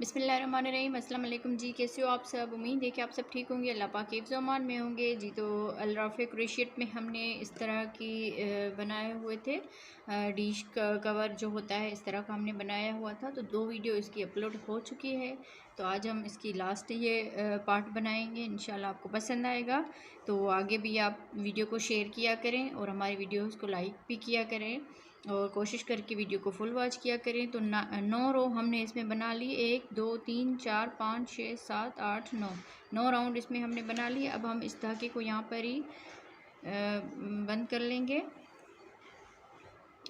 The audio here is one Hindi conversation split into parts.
बिस्मिल्लाहिर्रहमानिर्रहीम। अस्सलाम वालेकुम जी, कैसे हो आप सब। उम्मीद है कि आप सब ठीक होंगे, अल्लाह पाक के हिफ्ज़ अमान में होंगे जी। तो अल राफ़िक क्रोशियट में हमने इस तरह की बनाए हुए थे डिश का कवर जो होता है, इस तरह का हमने बनाया हुआ था। तो 2 वीडियो इसकी अपलोड हो चुकी है। तो आज हम इसकी लास्ट ये पार्ट बनाएंगे, इंशाल्लाह आपको पसंद आएगा। तो आगे भी आप वीडियो को शेयर किया करें और हमारी वीडियोज़ को लाइक भी किया करें और कोशिश करके वीडियो को फुल वॉच किया करें। तो 9 रो हमने इसमें बना ली, 1 2 3 4 5 6 7 8 9 राउंड इसमें हमने बना लिए। अब हम इस धागे को यहाँ पर ही बंद कर लेंगे।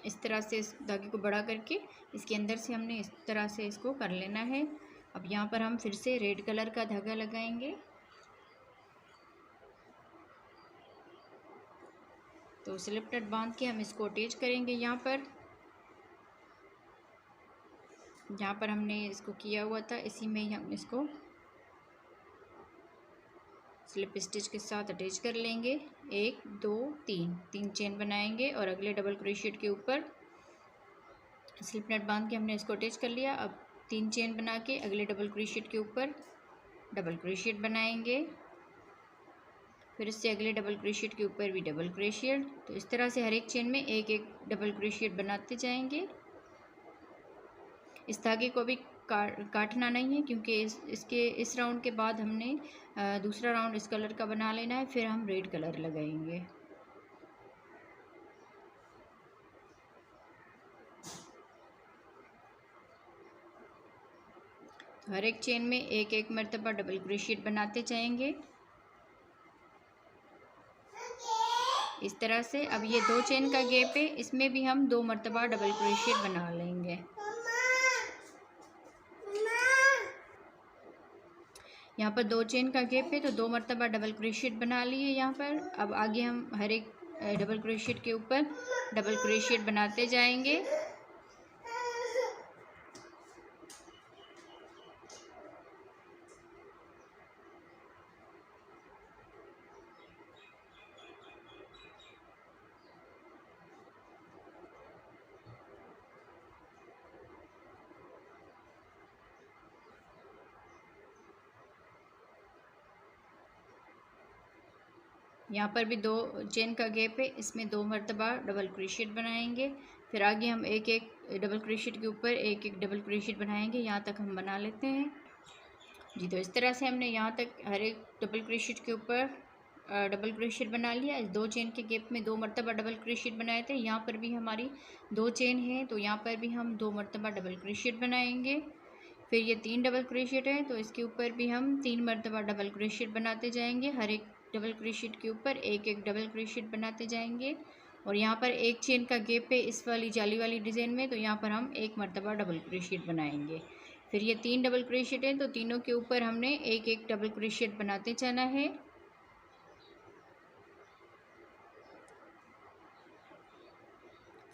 इस तरह से इस धागे को बड़ा करके इसके अंदर से हमने इस तरह से इसको कर लेना है। अब यहाँ पर हम फिर से रेड कलर का धागा लगाएंगे। तो स्लिप नट बांध के हम इसको अटैच करेंगे। यहाँ पर हमने इसको किया हुआ था, इसी में ही हम इसको स्लिप स्टिच के साथ अटैच कर लेंगे। 1 2 3 चेन बनाएंगे और अगले डबल क्रोशियट के ऊपर स्लिप नट बांध के हमने इसको अटैच कर लिया। अब 3 चेन बना के अगले डबल क्रोशियट के ऊपर डबल क्रोशियट बनाएंगे, फिर इससे अगले डबल क्रोशियट के ऊपर भी डबल क्रोशियट। तो इस तरह से हर एक चेन में एक एक डबल क्रोशियट बनाते जाएंगे। इस धागे को भी काटना नहीं है, क्योंकि इस राउंड के बाद हमने दूसरा राउंड इस कलर का बना लेना है, फिर हम रेड कलर लगाएंगे। तो हर एक चेन में एक एक मर्तबा डबल क्रोशियट बनाते जाएंगे इस तरह से। अब ये 2 चेन का गैप है, इसमें भी हम 2 मर्तबा डबल क्रोशियट बना लेंगे। यहाँ पर 2 चेन का गैप है, तो 2 मर्तबा डबल क्रोशियट बना लिए यहाँ पर। अब आगे हम हर एक डबल क्रोशियट के ऊपर डबल क्रोशियट बनाते जाएंगे। यहाँ पर भी 2 चेन का गैप है, इसमें 2 मर्तबा डबल क्रोशियट बनाएंगे। फिर आगे हम एक एक डबल क्रोशियट के ऊपर एक एक डबल क्रोशियट बनाएंगे। यहाँ तक हम बना लेते हैं जी। तो इस तरह से हमने यहाँ तक हर एक डबल क्रोशियट के ऊपर डबल क्रोशियट बना लिया। इस 2 चेन के गैप में 2 मर्तबा डबल क्रोशियट बनाए थे। यहाँ पर भी हमारी 2 चेन है, तो यहाँ पर भी हम 2 मर्तबा डबल क्रोशियट बनाएंगे। फिर ये 3 डबल क्रोशियट है, तो इसके ऊपर भी हम 3 मर्तबा डबल क्रोशियट बनाते जाएंगे। हर एक डबल क्रोशियट के ऊपर एक एक डबल क्रोशियट बनाते जाएंगे। और यहाँ पर एक चेन का गैप है इस वाली जाली वाली डिज़ाइन में, तो यहाँ पर हम 1 मर्तबा डबल क्रोशियट बनाएंगे। फिर ये 3 डबल क्रोशियट है, तो तीनों के ऊपर हमने एक एक डबल क्रोशियट बनाते जाना है।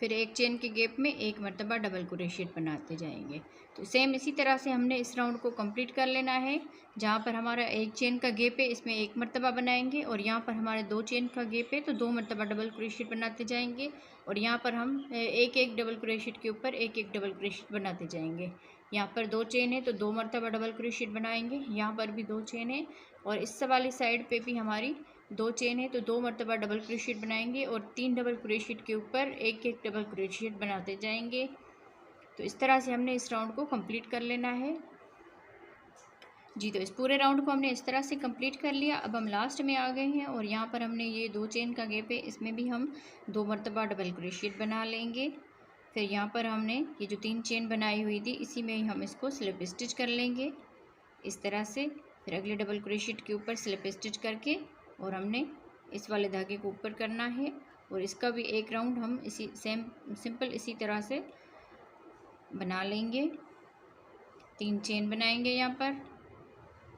फिर एक चेन के गैप में 1 मर्तबा डबल क्रोशियट बनाते जाएंगे। तो सेम इसी तरह से हमने इस राउंड को कंप्लीट कर लेना है। जहाँ पर हमारा 1 चेन का गैप है, इसमें 1 मर्तबा बनाएंगे, और यहाँ पर हमारे 2 चेन का गैप है, तो 2 मर्तबा डबल क्रोशियट बनाते जाएंगे। और यहाँ पर हम एक एक डबल क्रोशियट के ऊपर एक एक डबल क्रोशियट बनाते जाएंगे। यहाँ पर 2 चेन है, तो 2 मर्तबा डबल क्रोशियट बनाएंगे। यहाँ पर भी 2 चेन है, और इस वाली साइड पे भी हमारी 2 चेन है, तो 2 मर्तबा डबल क्रोशियट बनाएंगे और 3 डबल क्रोशियट के ऊपर एक एक डबल क्रोशियट बनाते जाएंगे। तो इस तरह से हमने इस राउंड को कंप्लीट कर लेना है जी। तो इस पूरे राउंड को हमने इस तरह से कंप्लीट कर लिया। अब हम लास्ट में आ गए हैं, और यहाँ पर हमने ये 2 चेन का गैप है, इसमें भी हम 2 मर्तबा डबल क्रोशियट बना लेंगे। फिर यहाँ पर हमने ये जो 3 चेन बनाई हुई थी, इसी में ही हम इसको स्लिप स्टिच कर लेंगे इस तरह से। फिर अगले डबल क्रोशियट के ऊपर स्लिप स्टिच करके, और हमने इस वाले धागे को ऊपर करना है, और इसका भी एक राउंड हम इसी सिंपल इसी तरह से बना लेंगे। 3 चेन बनाएंगे यहाँ पर,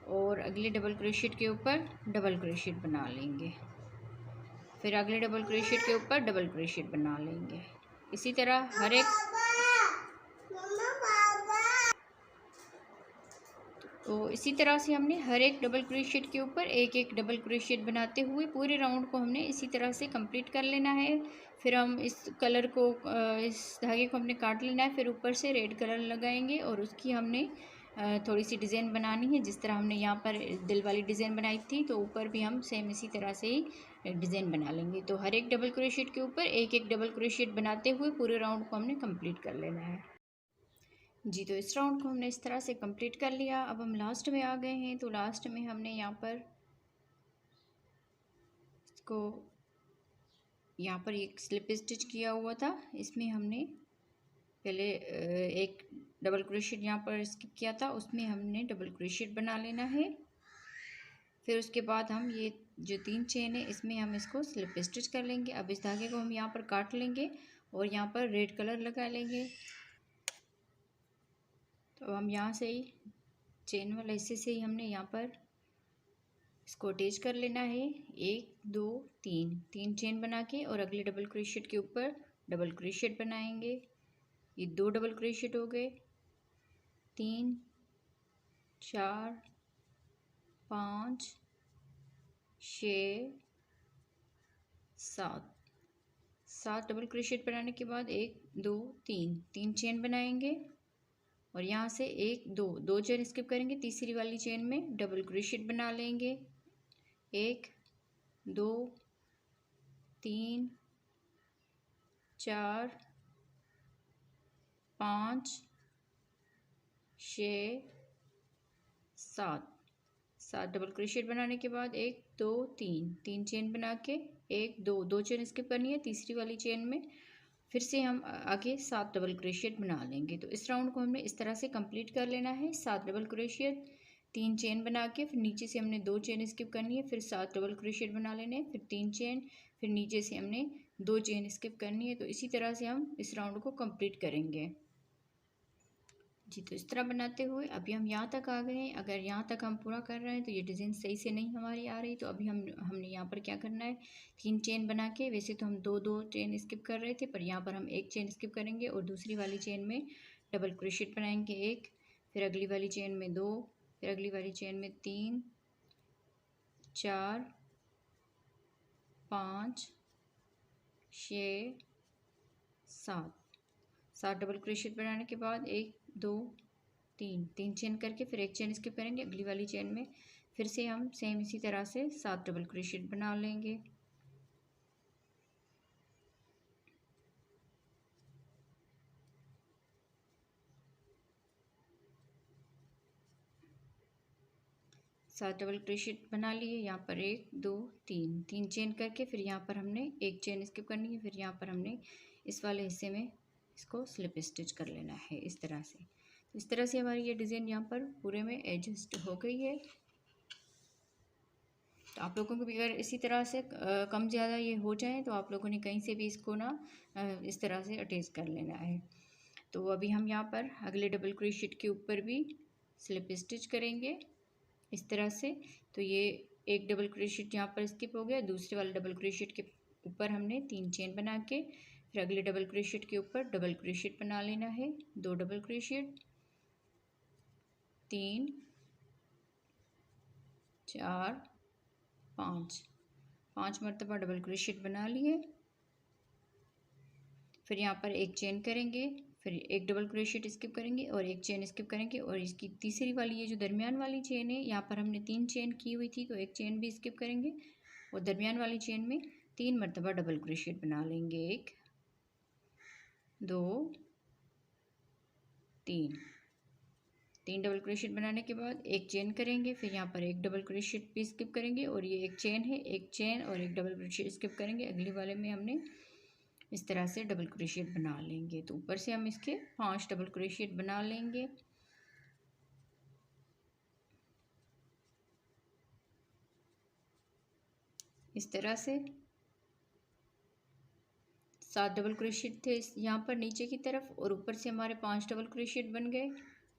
और अगले डबल क्रोशियट के ऊपर डबल क्रोशियट बना लेंगे। फिर अगले डबल क्रोशियट के ऊपर डबल क्रोशियट बना लेंगे। इसी तरह हर एक तो इसी तरह से हमने हर एक डबल क्रोशियट के ऊपर एक एक डबल क्रोशियट बनाते हुए पूरे राउंड को हमने इसी तरह से कंप्लीट कर लेना है। फिर हम इस कलर को इस धागे को हमने काट लेना है, फिर ऊपर से रेड कलर लगाएंगे, और उसकी हमने थोड़ी सी डिज़ाइन बनानी है। जिस तरह हमने यहाँ पर दिल वाली डिज़ाइन बनाई थी, तो ऊपर भी हम सेम इसी तरह से ही डिज़ाइन बना लेंगे। तो हर एक डबल क्रोशिएट के ऊपर एक एक डबल क्रोशिएट बनाते हुए पूरे राउंड को हमने कंप्लीट कर लेना है जी। तो इस राउंड को हमने इस तरह से कंप्लीट कर लिया। अब हम लास्ट में आ गए हैं। तो लास्ट में हमने यहाँ पर इसको एक स्लिप स्टिच किया हुआ था, इसमें हमने पहले एक डबल क्रोशिएट यहाँ पर स्किप किया था, उसमें हमने डबल क्रोशिएट बना लेना है। फिर उसके बाद हम ये जो 3 चेन है इसमें हम इसको स्लिप स्टिच कर लेंगे। अब इस धागे को हम यहाँ पर काट लेंगे और यहाँ पर रेड कलर लगा लेंगे। तो हम यहाँ से ही चेन वाले हिस्से से ही हमने यहाँ पर इसको अटैच कर लेना है। 1 2 3 चेन बना के और अगले डबल क्रोशिएट के ऊपर डबल क्रोशिएट बनाएंगे। ये 2 डबल क्रोशिएट हो गए, 3 4 5 6 7 डबल क्रोशिएट बनाने के बाद 1 2 3 चेन बनाएंगे और यहाँ से 1 2 चेन स्किप करेंगे। तीसरी वाली चेन में डबल क्रोशिएट बना लेंगे। 1 2 3 4 5 6 7 डबल क्रोशिएट बनाने के बाद 1 2 3 चेन बना के 1 2 चेन स्किप करनी है। तीसरी वाली चेन में फिर से हम आगे 7 डबल क्रोशिएट बना लेंगे। तो इस राउंड को हमने इस तरह से कंप्लीट कर लेना है। 7 डबल क्रोशिएट, 3 चेन बना के फिर नीचे से हमने 2 चेन स्किप करनी है, फिर 7 डबल क्रोशिएट बना लेने हैं, फिर 3 चेन, फिर नीचे से हमने 2 चेन स्किप करनी है। तो इसी तरह से हम इस राउंड को कंप्लीट करेंगे जी। तो इस तरह बनाते हुए अभी हम यहाँ तक आ गए हैं। अगर यहाँ तक हम पूरा कर रहे हैं तो ये डिज़ाइन सही से नहीं हमारी आ रही, तो अभी हमने यहाँ पर क्या करना है, 3 चेन बना के, वैसे तो हम 2 चेन स्किप कर रहे थे, पर यहाँ पर हम 1 चेन स्किप करेंगे और दूसरी वाली चेन में डबल क्रोशिएट बनाएंगे 1, फिर अगली वाली चेन में 2, फिर अगली वाली चेन में 3 4 5 6 7 डबल क्रोशिएट बनाने के बाद 1 2 3 चेन करके फिर 1 चेन स्किप करेंगे। अगली वाली चेन में फिर से हम सेम इसी तरह से 7 डबल क्रोशिएट बना लेंगे। सात डबल क्रोशिएट बना लिए। यहाँ पर 1 2 3 चेन करके फिर यहाँ पर हमने 1 चेन स्किप करनी है, फिर यहाँ पर हमने इस वाले हिस्से में इसको स्लिप स्टिच कर लेना है इस तरह से। इस तरह से हमारी ये डिज़ाइन यहाँ पर पूरे में एडजस्ट हो गई है। तो आप लोगों को भी अगर इसी तरह से कम ज़्यादा ये हो जाए तो आप लोगों ने कहीं से भी इसको ना इस तरह से अटैच कर लेना है। तो अभी हम यहाँ पर अगले डबल क्रोशिएट के ऊपर भी स्लिप स्टिच करेंगे इस तरह से। तो ये एक डबल क्रोशिएट यहाँ पर स्किप हो गया। दूसरे वाले डबल क्रोशिएट के ऊपर हमने 3 चेन बना के फिर अगले डबल क्रोशिएट के ऊपर डबल क्रोशिएट बना लेना है। 2 डबल क्रोशिएट, 3 4 5 मरतबा डबल क्रोशिएट बना लिए। फिर यहाँ पर 1 चेन करेंगे, फिर 1 डबल क्रोशिएट स्किप करेंगे और 1 चेन स्किप करेंगे और इसकी तीसरी वाली ये जो दरमियान वाली चेन है यहाँ पर हमने 3 चेन की हुई थी, तो 1 चेन भी स्किप करेंगे और दरमियान वाली चेन में 3 मरतबा डबल क्रोशिएट बना लेंगे। 1 2 3 डबल क्रोशिएट बनाने के बाद 1 चेन करेंगे, फिर यहाँ पर 1 डबल क्रोशिएट भी स्किप करेंगे और ये 1 चेन है, 1 चेन और 1 डबल क्रोशिएट स्किप करेंगे। अगले वाले में हमने इस तरह से डबल क्रोशिएट बना लेंगे। तो ऊपर से हम इसके 5 डबल क्रोशिएट बना लेंगे। इस तरह से 7 डबल क्रोशिएट थे यहाँ पर नीचे की तरफ और ऊपर से हमारे 5 डबल क्रोशिएट बन गए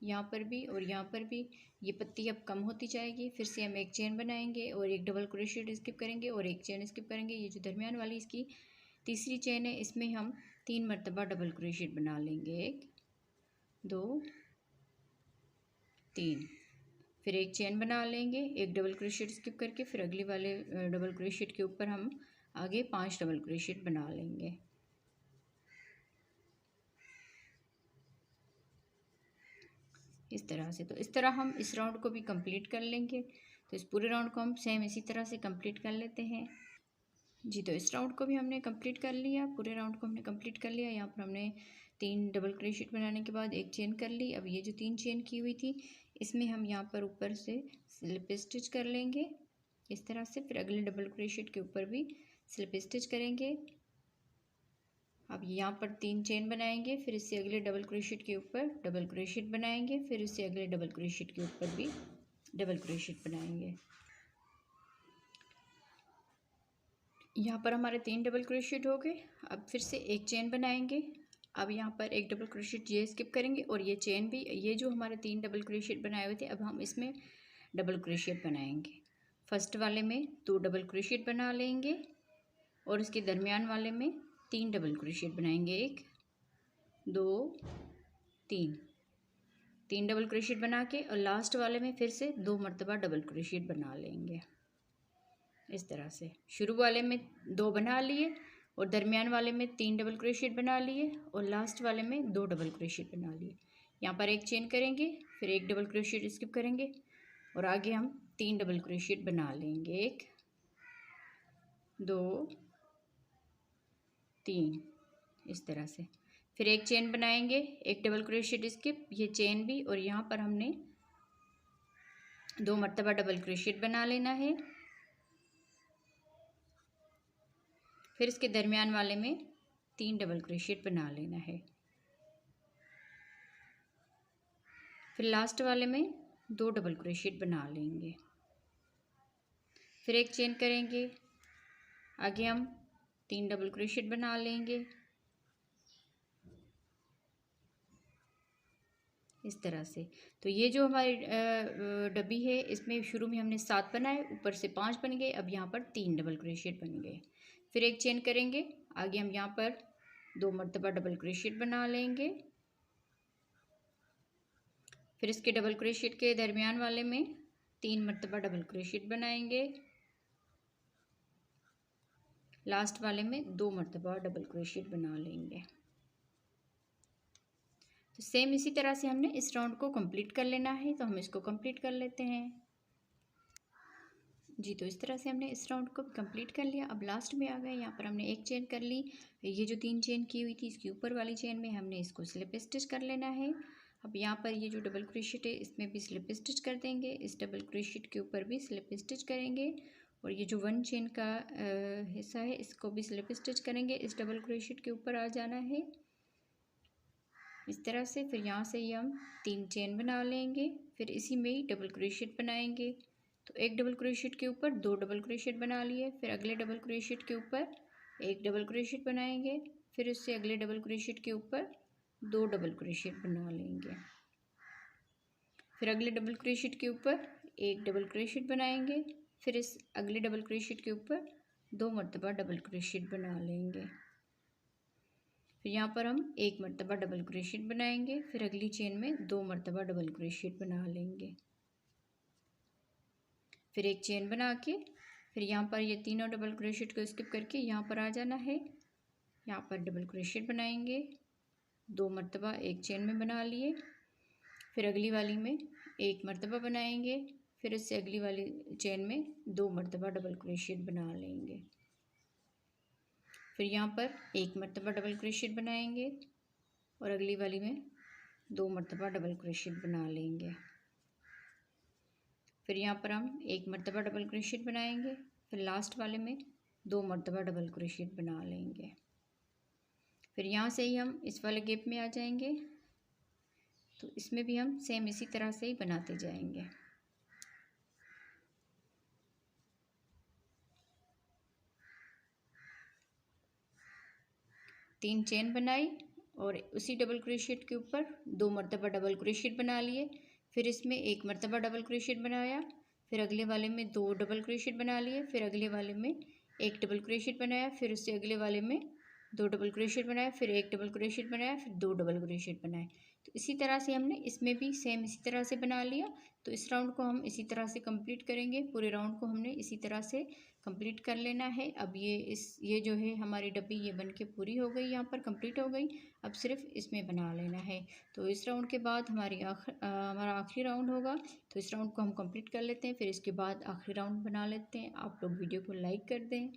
यहाँ पर भी और यहाँ पर भी। ये पत्ती अब कम होती जाएगी। फिर से हम 1 चेन बनाएंगे और 1 डबल क्रोशिएट स्किप करेंगे और 1 चेन स्किप करेंगे। ये जो दरमियान वाली इसकी तीसरी चेन है इसमें हम 3 मरतबा डबल क्रोशिएट बना लेंगे। 1 2 3 फिर 1 चेन बना लेंगे, 1 डबल क्रोशिएट स्किप करके फिर अगली वाले डबल क्रोशिएट के ऊपर हम आगे 5 डबल क्रोशिएट बना लेंगे। इस तरह से। तो इस तरह हम इस राउंड को भी कंप्लीट कर लेंगे। तो इस पूरे राउंड को हम सेम इसी तरह से कंप्लीट कर लेते हैं जी। तो इस राउंड को भी हमने कंप्लीट कर लिया, पूरे राउंड को हमने कंप्लीट कर लिया। यहाँ पर हमने 3 डबल क्रोशेट बनाने के बाद एक चेन कर ली। अब ये जो 3 चेन की हुई थी इसमें हम यहाँ पर ऊपर से स्लिप स्टिच कर लेंगे इस तरह से। फिर अगले डबल क्रोशेट के ऊपर भी स्लिप स्टिच करेंगे। अब यहाँ पर 3 चेन बनाएंगे, फिर इससे अगले डबल क्रोशेट के ऊपर डबल क्रोशेट बनाएंगे, फिर इससे अगले डबल क्रोशेट के ऊपर भी डबल क्रोशेट बनाएंगे। यहाँ पर हमारे 3 डबल क्रोशेट हो गए। अब फिर से एक चेन बनाएंगे। अब यहाँ पर एक डबल क्रोशेट ये स्किप करेंगे और ये चेन भी, ये जो हमारे 3 डबल क्रोशेट बनाए हुए थे अब हम इसमें डबल क्रोशेट बनाएंगे। फर्स्ट वाले में 2 डबल क्रोशेट बना लेंगे और इसके दरमियान वाले में 3 डबल क्रोशेट बनाएंगे। 1 2 3 डबल क्रोशेट बना के और लास्ट वाले में फिर से 2 मरतबा डबल क्रोशेट बना लेंगे इस तरह से। शुरू वाले में 2 बना लिए और दरमियान वाले में 3 डबल क्रोशेट बना लिए और लास्ट वाले में 2 डबल क्रोशेट बना लिए। यहाँ पर एक चेन करेंगे, फिर एक डबल क्रोशेट स्किप करेंगे और आगे हम 3 डबल क्रोशेट बना लेंगे। 1 2 3 इस तरह से। फिर एक चेन बनाएंगे, एक डबल क्रोशेट स्किप, ये चेन भी, और यहाँ पर हमने 2 मरतबा डबल क्रोशेट बना लेना है। फिर इसके दरमियान वाले में 3 डबल क्रोशेट बना लेना है। फिर लास्ट वाले में 2 डबल क्रोशेट बना लेंगे। फिर एक चेन करेंगे, आगे हम 3 डबल क्रोशेट बना लेंगे इस तरह से। तो ये जो हमारी डब्बी है इसमें शुरू में हमने 7 बनाए, ऊपर से 5 बन गए। अब यहाँ पर 3 डबल क्रोशेट बन गए। फिर एक चेन करेंगे, आगे हम यहाँ पर 2 मरतबा डबल क्रोशेट बना लेंगे। फिर इसके डबल क्रोशेट के दरमियान वाले में 3 मरतबा डबल क्रोशेट बनाएंगे। लास्ट वाले में 2 मरतबा डबल क्रोशेट बना लेंगे। तो सेम इसी तरह से हमने इस राउंड को कंप्लीट कर लेना है। तो हम इसको कंप्लीट कर लेते हैं जी। तो इस तरह से हमने इस राउंड को कंप्लीट कर लिया। अब लास्ट में आ गए, यहाँ पर हमने एक चेन कर ली। ये जो 3 चेन की हुई थी इसके ऊपर वाली चेन में हमने इसको स्लिप स्टिच कर लेना है। अब यहाँ पर ये जो डबल क्रोशेट है इसमें भी स्लिप स्टिच कर देंगे, इस डबल क्रोशेट के ऊपर भी स्लिप स्टिच करेंगे और ये जो 1 चेन का हिस्सा है इसको भी स्लिप स्टिच करेंगे, इस डबल क्रोशेट के ऊपर आ जाना है इस तरह से। फिर यहाँ से ही हम 3 चेन बना लेंगे, फिर इसी में ही डबल क्रोशेट बनाएंगे। तो एक डबल क्रोशेट के ऊपर 2 डबल क्रोशेट बना लिए, फिर अगले डबल क्रोशेट के ऊपर एक डबल क्रोशेट बनाएंगे, फिर इससे अगले डबल क्रोशेट के ऊपर 2 डबल क्रोशेट बना लेंगे। फिर अगले डबल क्रोशेट के ऊपर एक डबल क्रोशेट बनाएंगे, फिर इस अगले डबल क्रोशेट के ऊपर 2 मरतबा डबल क्रोशेट बना लेंगे। फिर यहाँ पर हम 1 मरतबा डबल क्रोशेट बनाएंगे, फिर अगली चेन में 2 मरतबा डबल क्रोशेट बना लेंगे। फिर एक चेन बना के फिर यहाँ पर ये तीनों डबल क्रोशेट को स्किप करके यहाँ पर आ जाना है। यहाँ पर डबल क्रोशेट बनाएंगे, 2 मरतबा एक चेन में बना लिए, फिर अगली वाली में 1 मरतबा बनाएंगे, फिर इससे अगली वाली चेन में 2 मरतबा डबल क्रोशेट बना लेंगे। फिर यहाँ पर 1 मरतबा डबल क्रोशेट बनाएंगे और अगली वाली में 2 मरतबा डबल क्रोशेट बना लेंगे। फिर यहाँ पर हम 1 मरतबा डबल क्रोशेट बनाएंगे, फिर लास्ट वाले में 2 मरतबा डबल क्रोशेट बना लेंगे। फिर यहाँ से ही हम इस वाले गैप में आ जाएंगे। तो इसमें भी हम सेम इसी तरह से ही बनाते जाएंगे। तीन चेन बनाई और उसी डबल क्रोशेट के ऊपर 2 मरतबा डबल क्रोशेट बना लिए, फिर इसमें 1 मरतबा डबल क्रोशेट बनाया, फिर अगले वाले में 2 डबल क्रोशेट बना लिए, फिर अगले वाले में 1 डबल क्रोशेट बनाया, फिर उससे अगले वाले में 2 डबल क्रोशेट बनाया, फिर 1 डबल क्रोशेट बनाया, फिर 2 डबल क्रोशेट बनाए। तो इसी तरह से हमने इसमें भी सेम इसी तरह से बना लिया। तो इस राउंड को हम इसी तरह से कंप्लीट करेंगे, पूरे राउंड को हमने इसी तरह से कंप्लीट कर लेना है। अब ये जो है हमारी डब्बी ये बन के पूरी हो गई, यहाँ पर कंप्लीट हो गई। अब सिर्फ इसमें बना लेना है। तो इस राउंड के बाद हमारा आखिरी राउंड होगा। तो इस राउंड को हम कंप्लीट कर लेते हैं, फिर इसके बाद आखिरी राउंड बना लेते हैं। आप लोग वीडियो को लाइक कर दें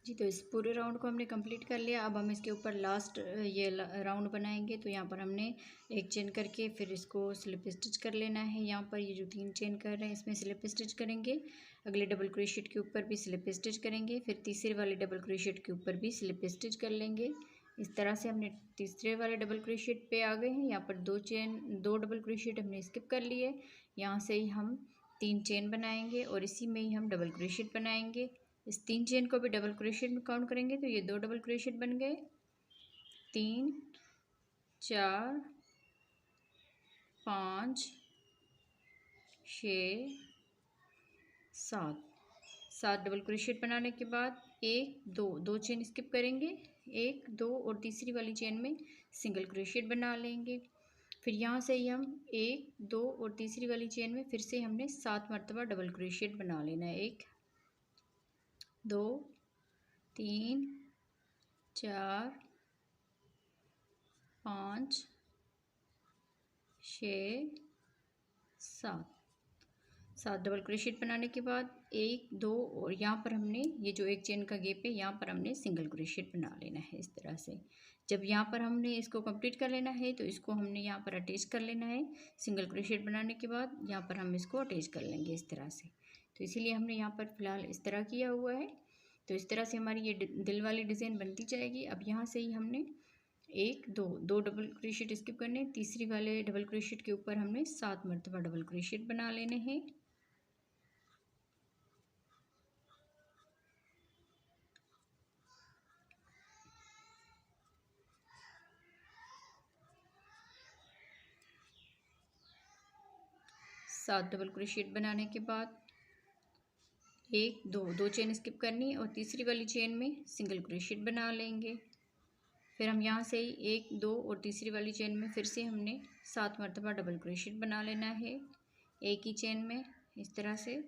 जी। तो इस पूरे राउंड को हमने कंप्लीट कर लिया। अब हम इसके ऊपर लास्ट ये राउंड बनाएंगे। तो यहाँ पर हमने एक चेन करके फिर इसको स्लिप स्टिच कर लेना है। यहाँ पर ये जो 3 चेन कर रहे हैं इसमें स्लिप स्टिच करेंगे, अगले डबल क्रोशेट के ऊपर भी स्लिप स्टिच करेंगे, फिर तीसरे वाले डबल क्रोशेट के ऊपर भी स्लिप स्टिच कर लेंगे। इस तरह से हमने तीसरे वाले डबल क्रोशेट पे आ गए हैं। यहाँ पर 2 डबल क्रोशेट हमने स्किप कर लिए। यहाँ से ही हम 3 चेन बनाएंगे और इसी में ही हम डबल क्रोशेट बनाएंगे। इस 3 चेन को भी डबल क्रोशेट में काउंट करेंगे तो ये 2 डबल क्रोशेट बन गए, 3 4 5 6 7 डबल क्रोशेट बनाने के बाद 1 2 चेन स्किप करेंगे, 1 2 और तीसरी वाली चेन में सिंगल क्रोशेट बना लेंगे। फिर यहाँ से ही हम 1 2 और तीसरी वाली चेन में फिर से हमने 7 मरतबा डबल क्रोशेट बना लेना है। 1 2 3 4 5 6 7 डबल क्रोशेट बनाने के बाद 1 2 और यहाँ पर हमने ये जो एक चेन का गैप है यहाँ पर हमने सिंगल क्रोशेट बना लेना है इस तरह से। जब यहाँ पर हमने इसको कंप्लीट कर लेना है तो इसको हमने यहाँ पर अटैच कर लेना है। सिंगल क्रोशेट बनाने के बाद यहाँ पर हम इसको अटैच कर लेंगे इस तरह से। तो इसीलिए हमने यहाँ पर फ़िलहाल इस तरह किया हुआ है। तो इस तरह से हमारी ये दिल वाली डिज़ाइन बनती जाएगी। अब यहाँ से ही हमने 1 2 डबल क्रोशेट स्किप करने, तीसरी वाले डबल क्रोशेट के ऊपर हमने 7 मरतबा डबल क्रोशेट बना लेने हैं। सात डबल क्रोशेट बनाने के बाद 1 2 चेन स्किप करनी और तीसरी वाली चेन में सिंगल क्रोशेट बना लेंगे। फिर हम यहाँ से ही 1 2 और तीसरी वाली चेन में फिर से हमने 7 मरतबा डबल क्रोशेट बना लेना है एक ही चेन में इस तरह से।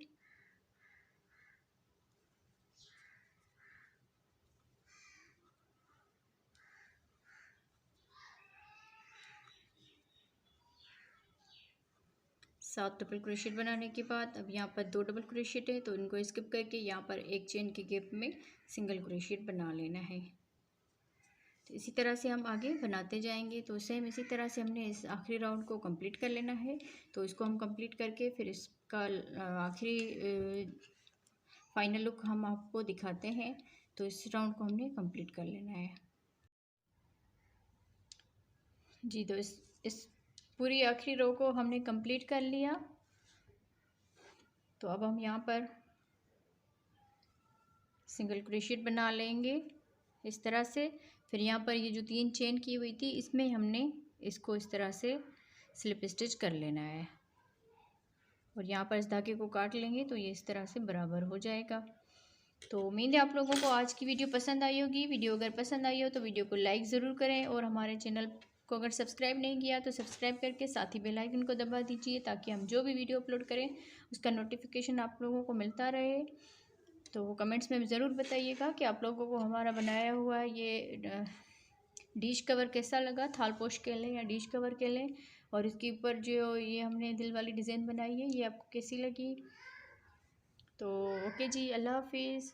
सात डबल क्रोशेट बनाने के बाद अब यहाँ पर 2 डबल क्रोशेट है तो इनको स्किप करके यहाँ पर एक चेन के गैप में सिंगल क्रोशेट बना लेना है। तो इसी तरह से हम आगे बनाते जाएंगे। तो सेम इसी तरह से हमने इस आखिरी राउंड को कंप्लीट कर लेना है। तो इसको हम कंप्लीट करके फिर इसका आखिरी फाइनल लुक हम आपको दिखाते हैं। तो इस राउंड को हमने कंप्लीट कर लेना है जी। तो इस पूरी आखिरी रो को हमने कंप्लीट कर लिया। तो अब हम यहाँ पर सिंगल क्रोशेट बना लेंगे इस तरह से। फिर यहाँ पर ये जो 3 चेन की हुई थी इसमें हमने इसको इस तरह से स्लिप स्टिच कर लेना है और यहाँ पर इस धागे को काट लेंगे तो ये इस तरह से बराबर हो जाएगा। तो उम्मीद है आप लोगों को आज की वीडियो पसंद आई होगी। वीडियो अगर पसंद आई हो तो वीडियो को लाइक ज़रूर करें और हमारे चैनल को अगर सब्सक्राइब नहीं किया तो सब्सक्राइब करके साथ ही बेल आइकन को दबा दीजिए ताकि हम जो भी वीडियो अपलोड करें उसका नोटिफिकेशन आप लोगों को मिलता रहे। तो कमेंट्स में ज़रूर बताइएगा कि आप लोगों को हमारा बनाया हुआ ये डिश कवर कैसा लगा, थाल पोश कह लें या डिश कवर कह लें। और इसके ऊपर जो ये हमने दिल वाली डिज़ाइन बनाई है ये आपको कैसी लगी। तो ओके जी, अल्लाह हाफिज़।